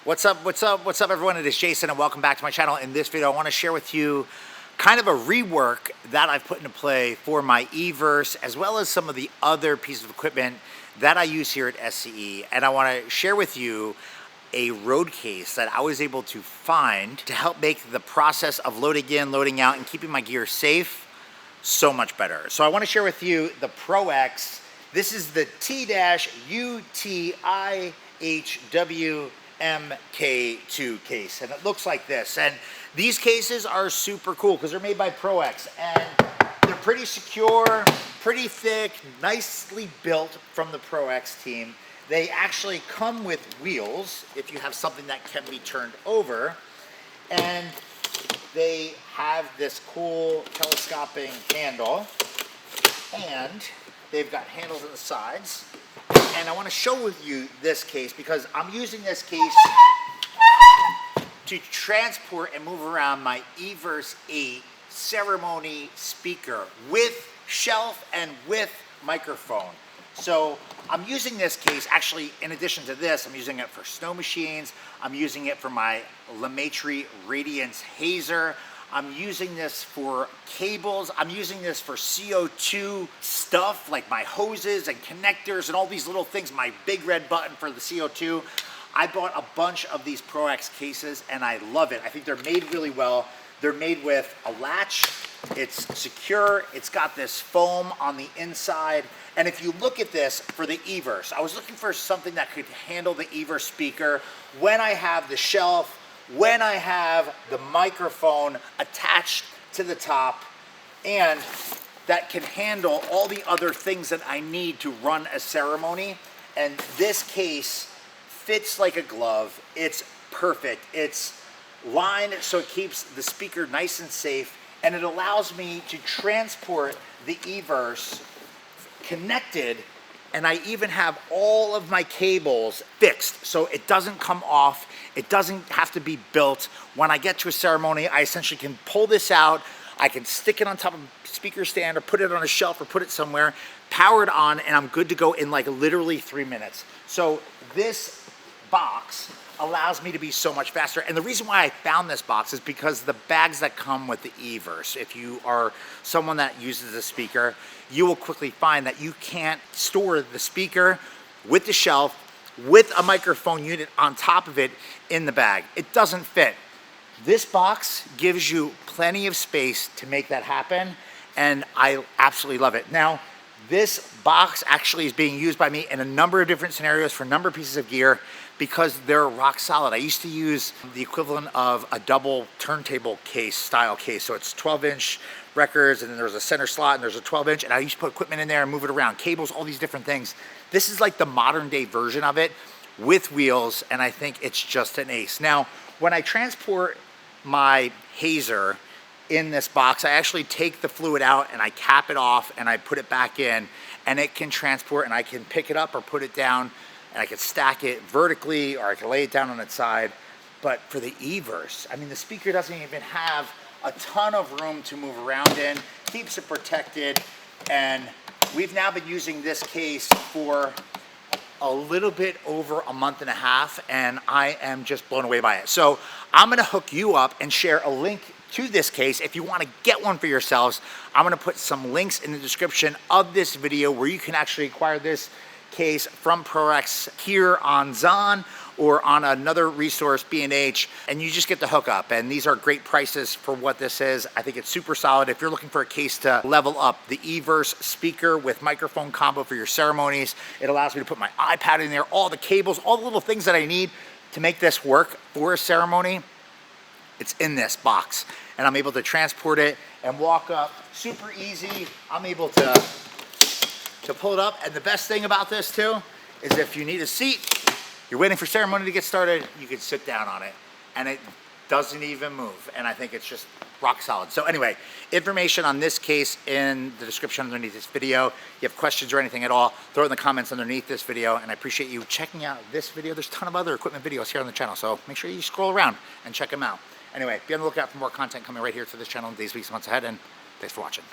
What's up everyone? It is Jason and welcome back to my channel. In this video I want to share with you kind of a rework that I've put into play for my EVERSE, as well as some of the other pieces of equipment that I use here at SCE. And I want to share with you a road case that I was able to find to help make the process of loading in, loading out, and keeping my gear safe so much better. So I want to share with you the Pro X. This is the T-UTIHW MK2 case, and it looks like this. And these cases are super cool because they're made by Pro X, and they're pretty secure, pretty thick, nicely built from the Pro X team. They actually come with wheels if you have something that can be turned over, and they have this cool telescoping handle, and they've got handles on the sides. And I want to show with you this case because I'm using this case to transport and move around my EVERSE 8 ceremony speaker with shelf and with microphone. So I'm using this case, actually, in addition to this, I'm using it for snow machines. I'm using it for my LeMaitre Radiance Hazer. I'm using this for cables. I'm using this for CO2 stuff, like my hoses and connectors and all these little things, my big red button for the CO2. I bought a bunch of these Pro X cases and I love it. I think they're made really well. They're made with a latch. It's secure. It's got this foam on the inside. And if you look at this for the EVERSE, I was looking for something that could handle the EVERSE speaker when I have the shelf, when I have the microphone attached to the top, and that can handle all the other things that I need to run a ceremony. And this case fits like a glove. It's perfect. It's lined so it keeps the speaker nice and safe, and it allows me to transport the EVERSE connected, and I even have all of my cables fixed so it doesn't come off. It doesn't have to be built. When I get to a ceremony, I essentially can pull this out. I can stick it on top of a speaker stand or put it on a shelf or put it somewhere, power it on, and I'm good to go in like literally 3 minutes. So this box allows me to be so much faster. And the reason why I found this box is because the bags that come with the EVERSE, if you are someone that uses a speaker, you will quickly find that you can't store the speaker with the shelf, with a microphone unit on top of it in the bag. It doesn't fit. This box gives you plenty of space to make that happen, and I absolutely love it. Now, this box actually is being used by me in a number of different scenarios for a number of pieces of gear because they're rock solid. I used to use the equivalent of a double turntable case style case. So it's 12-inch records, and then there's a center slot, and there's a 12-inch, and I used to put equipment in there and move it around, cables, all these different things. This is like the modern day version of it with wheels, and I think it's just an ace. Now, when I transport my hazer in this box, I actually take the fluid out and I cap it off and I put it back in, and it can transport, and I can pick it up or put it down, and I can stack it vertically or I can lay it down on its side. But for the EVERSE, I mean, the speaker doesn't even have a ton of room to move around in, keeps it protected, and we've now been using this case for a little bit over a month and a half, and I am just blown away by it. So I'm gonna hook you up and share a link to this case. If you want to get one for yourselves, I'm going to put some links in the description of this video where you can actually acquire this case from Pro X here on Zon or on another resource, B&H, and you just get the hookup. And these are great prices for what this is. I think it's super solid. If you're looking for a case to level up the EVERSE speaker with microphone combo for your ceremonies, it allows me to put my iPad in there, all the cables, all the little things that I need to make this work for a ceremony. It's in this box, and I'm able to transport it and walk up super easy. I'm able to pull it up, and the best thing about this too is if you need a seat, you're waiting for ceremony to get started, you can sit down on it, and it doesn't even move, and I think it's just rock solid. So anyway, information on this case in the description underneath this video. You have questions or anything at all, throw it in the comments underneath this video, and I appreciate you checking out this video. There's a ton of other equipment videos here on the channel, so make sure you scroll around and check them out. Anyway, be on the lookout for more content coming right here to this channel in days, weeks, months ahead, and thanks for watching.